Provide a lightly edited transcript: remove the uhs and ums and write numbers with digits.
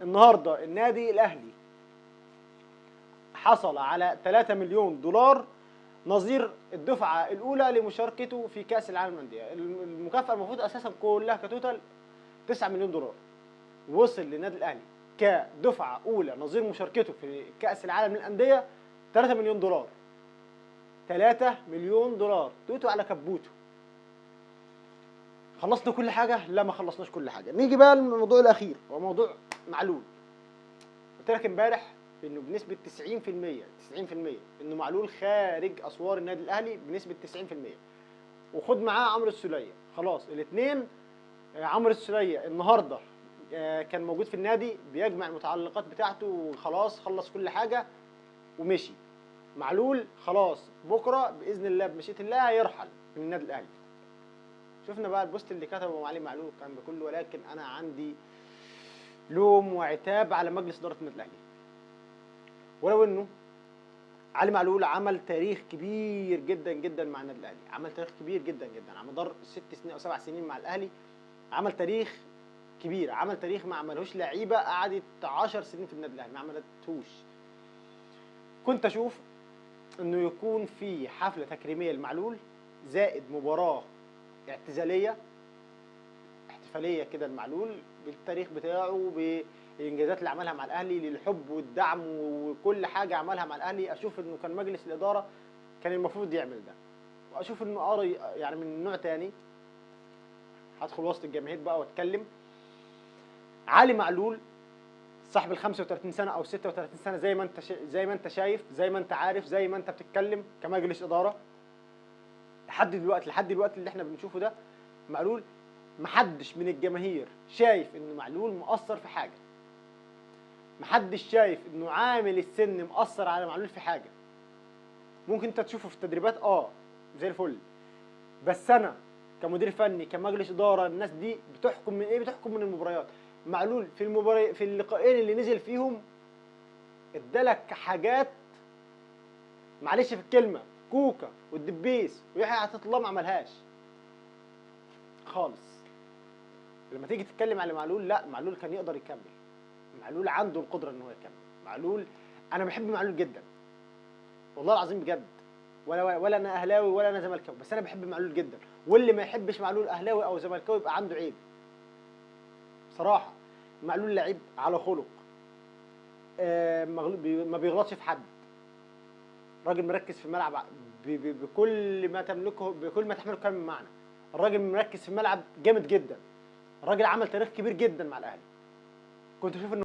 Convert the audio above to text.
النهارده النادي الاهلي حصل على 3 مليون دولار نظير الدفعه الاولى لمشاركته في كاس العالم للانديه. المكافاه المفروض اساسا كلها كتوتال 9 مليون دولار، وصل للنادي الاهلي كدفعه اولى نظير مشاركته في كاس العالم للانديه 3 مليون دولار. 3 مليون دولار توتو على كبوته. خلصنا كل حاجه؟ لا، ما خلصناش كل حاجه. نيجي بقى للموضوع الاخير، هو موضوع معلول. قلت لك امبارح انه بنسبه 90% انه معلول خارج اسوار النادي الاهلي بنسبه 90%. وخد معاه عمرو السوليه. خلاص الاثنين. عمرو السوليه النهارده كان موجود في النادي بيجمع المتعلقات بتاعته وخلاص خلص كل حاجه ومشي. معلول خلاص بكره باذن الله بمشيئه الله هيرحل من النادي الاهلي. شفنا بقى البوست اللي كتبه علي معلول الكلام ده كله، ولكن انا عندي لوم وعتاب على مجلس اداره النادي الاهلي. ولو انه علي معلول عمل تاريخ كبير جدا جدا مع النادي الاهلي، عمل تاريخ كبير جدا جدا على مدار 6 سنين او 7 سنين مع الاهلي. عمل تاريخ كبير، عمل تاريخ ما عملهوش لعيبه قعدت 10 سنين في النادي الاهلي ما عملتهوش. كنت اشوف انه يكون في حفله تكريميه لمعلول زائد مباراه اعتزاليه احتفاليه كده لمعلول بالتاريخ بتاعه بالانجازات اللي عملها مع الاهلي للحب والدعم وكل حاجه عملها مع الاهلي. اشوف انه كان مجلس الاداره كان المفروض يعمل ده. واشوف انه يعني من نوع تاني هدخل وسط الجماهير بقى واتكلم. علي معلول صاحب ال 35 سنه او 36 سنه زي ما انت شايف، زي ما انت عارف، زي ما انت بتتكلم كمجلس اداره. لحد دلوقتي اللي احنا بنشوفه ده معلول محدش من الجماهير شايف ان معلول مؤثر في حاجه. محدش شايف انه عامل السن مؤثر على معلول في حاجه. ممكن انت تشوفه في التدريبات زي الفل، بس انا كمدير فني كمجلس اداره الناس دي بتحكم من ايه؟ بتحكم من المباريات. معلول في اللقاءين اللي نزل فيهم ادالك حاجات، معلش في الكلمه، كوكا والدبيس ويحيى عطية الله ما عملهاش خالص. لما تيجي تتكلم على معلول، لا، معلول كان يقدر يكمل. معلول عنده القدره ان هو يكمل. معلول انا بحب معلول جدا والله العظيم بجد. ولا انا اهلاوي ولا انا زملكاوي، بس انا بحب معلول جدا. واللي ما يحبش معلول اهلاوي او زملكاوي يبقى عنده عيب بصراحه. معلول لعيب على خلق، ما بيغلطش في حد. راجل مركز في الملعب بكل ما تملكه، بكل ما تحمله كلمه معنى. الراجل مركز في الملعب جامد جدا. الراجل عمل تاريخ كبير جدا مع الاهلي. كنت اشوف انه